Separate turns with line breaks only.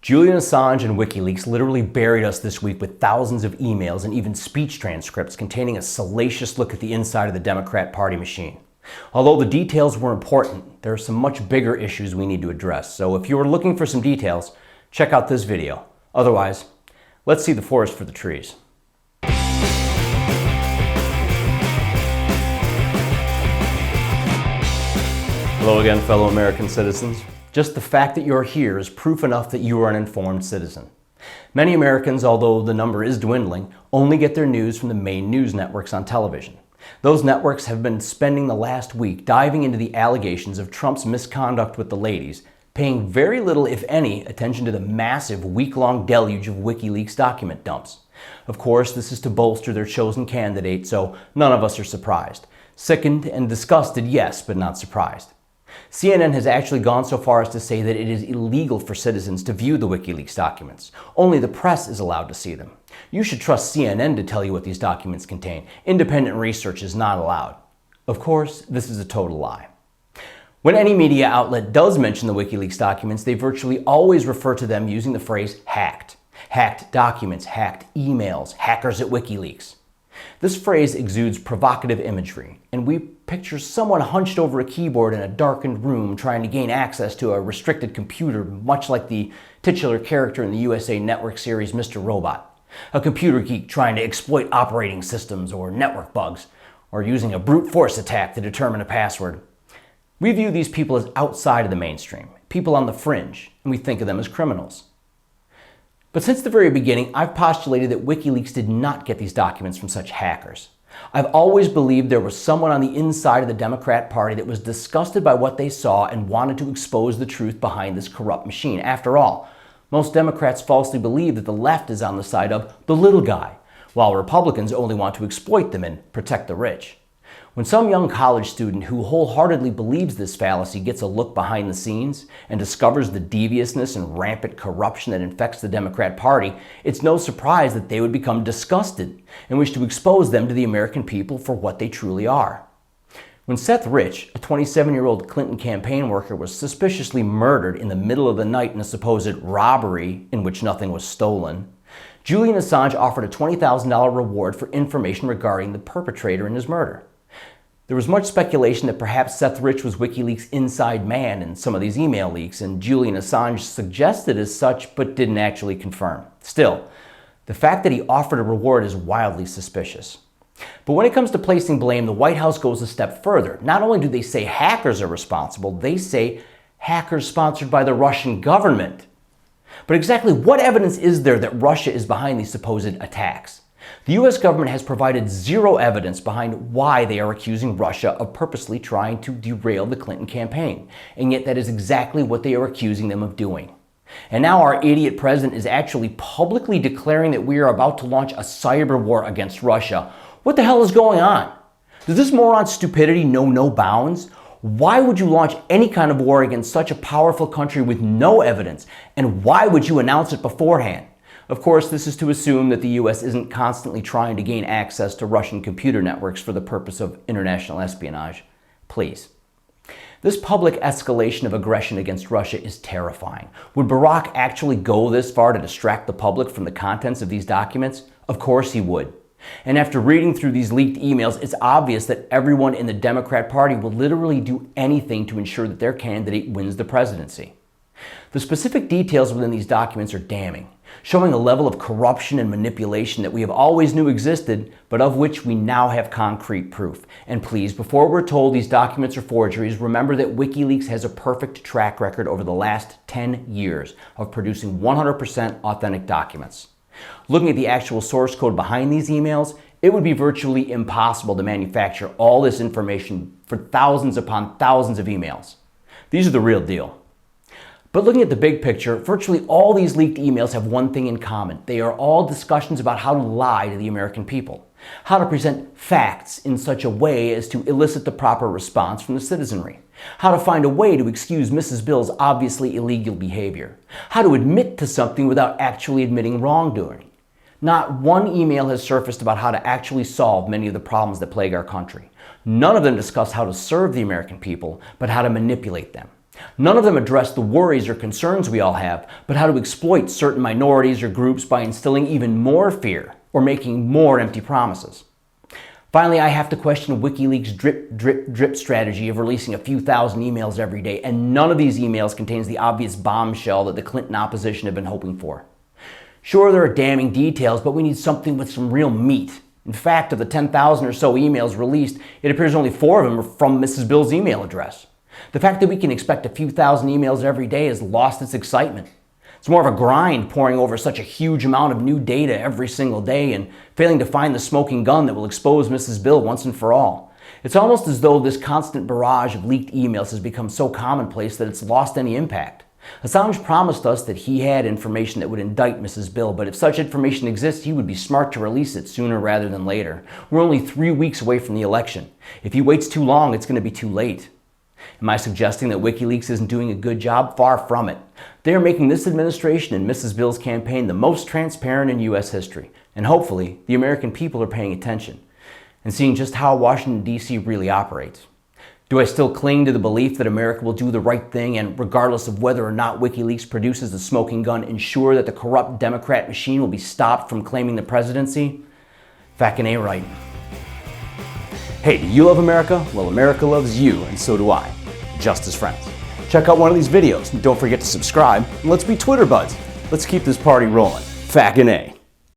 Julian Assange and Wikileaks literally buried us this week with thousands of emails and even speech transcripts containing a salacious look at the inside of the Democrat Party machine. Although the details were important, there are some much bigger issues we need to address. So if you are looking for some details, check out this video. Otherwise, let's see the forest for the trees. Hello again, fellow American citizens. Just the fact that you're here is proof enough that you are an informed citizen. Many Americans, although the number is dwindling, only get their news from the main news networks on television. Those networks have been spending the last week diving into the allegations of Trump's misconduct with the ladies, paying very little, if any, attention to the massive week-long deluge of Wikileaks document dumps. Of course, this is to bolster their chosen candidate, so none of us are surprised. Sickened and disgusted, yes, but not surprised. CNN has actually gone so far as to say that it is illegal for citizens to view the Wikileaks documents. Only the press is allowed to see them. You should trust CNN to tell you what these documents contain. Independent research is not allowed. Of course, this is a total lie. When any media outlet does mention the Wikileaks documents, they virtually always refer to them using the phrase hacked. Hacked documents, hacked emails, hackers at Wikileaks. This phrase exudes provocative imagery, and we picture someone hunched over a keyboard in a darkened room trying to gain access to a restricted computer, much like the titular character in the USA Network series Mr. Robot. A computer geek trying to exploit operating systems or network bugs, or using a brute force attack to determine a password. We view these people as outside of the mainstream, people on the fringe, and we think of them as criminals. But since the very beginning, I've postulated that Wikileaks did not get these documents from such hackers. I've always believed there was someone on the inside of the Democrat Party that was disgusted by what they saw and wanted to expose the truth behind this corrupt machine. After all, most Democrats falsely believe that the left is on the side of the little guy, while Republicans only want to exploit them and protect the rich. When some young college student who wholeheartedly believes this fallacy gets a look behind the scenes and discovers the deviousness and rampant corruption that infects the Democrat Party, it's no surprise that they would become disgusted and wish to expose them to the American people for what they truly are. When Seth Rich, a 27-year-old Clinton campaign worker, was suspiciously murdered in the middle of the night in a supposed robbery in which nothing was stolen, Julian Assange offered a $20,000 reward for information regarding the perpetrator in his murder. There was much speculation that perhaps Seth Rich was Wikileaks' inside man in some of these email leaks, and Julian Assange suggested as such, but didn't actually confirm. Still, the fact that he offered a reward is wildly suspicious. But when it comes to placing blame, the White House goes a step further. Not only do they say hackers are responsible, they say hackers sponsored by the Russian government. But exactly what evidence is there that Russia is behind these supposed attacks? The US government has provided zero evidence behind why they are accusing Russia of purposely trying to derail the Clinton campaign, and yet that is exactly what they are accusing them of doing. And now our idiot president is actually publicly declaring that we are about to launch a cyber war against Russia. What the hell is going on? Does this moron's stupidity know no bounds? Why would you launch any kind of war against such a powerful country with no evidence? And why would you announce it beforehand? Of course, this is to assume that the US isn't constantly trying to gain access to Russian computer networks for the purpose of international espionage. Please. This public escalation of aggression against Russia is terrifying. Would Barack actually go this far to distract the public from the contents of these documents? Of course he would. And after reading through these leaked emails, it's obvious that everyone in the Democrat Party will literally do anything to ensure that their candidate wins the presidency. The specific details within these documents are damning, showing a level of corruption and manipulation that we have always knew existed, but of which we now have concrete proof. And please, before we're told these documents are forgeries, remember that Wikileaks has a perfect track record over the last 10 years of producing 100% authentic documents. Looking at the actual source code behind these emails, it would be virtually impossible to manufacture all this information for thousands upon thousands of emails. These are the real deal. But looking at the big picture, virtually all these leaked emails have one thing in common. They are all discussions about how to lie to the American people, how to present facts in such a way as to elicit the proper response from the citizenry, how to find a way to excuse Mrs. Bill's obviously illegal behavior, how to admit to something without actually admitting wrongdoing. Not one email has surfaced about how to actually solve many of the problems that plague our country. None of them discuss how to serve the American people, but how to manipulate them. None of them address the worries or concerns we all have, but how to exploit certain minorities or groups by instilling even more fear or making more empty promises. Finally, I have to question Wikileaks' drip strategy of releasing a few thousand emails every day, and none of these emails contains the obvious bombshell that the Clinton opposition have been hoping for. Sure, there are damning details, but we need something with some real meat. In fact, of the 10,000 or so emails released, it appears only 4 of them are from Mrs. Bill's email address. The fact that we can expect a few thousand emails every day has lost its excitement. It's more of a grind poring over such a huge amount of new data every single day and failing to find the smoking gun that will expose Mrs. Bill once and for all. It's almost as though this constant barrage of leaked emails has become so commonplace that it's lost any impact. Assange promised us that he had information that would indict Mrs. Bill, but if such information exists, he would be smart to release it sooner rather than later. We're only 3 weeks away from the election. If he waits too long, it's going to be too late. Am I suggesting that Wikileaks isn't doing a good job? Far from it. They are making this administration and Mrs. Bill's campaign the most transparent in U.S. history. And hopefully, the American people are paying attention and seeing just how Washington, D.C. really operates. Do I still cling to the belief that America will do the right thing and, regardless of whether or not Wikileaks produces the smoking gun, ensure that the corrupt Democrat machine will be stopped from claiming the presidency? Fucking ain't right. Hey, do you love America? Well, America loves you, and so do I. Just as friends. Check out one of these videos, and don't forget to subscribe, and let's be Twitter buds. Let's keep this party rolling. Fucking A.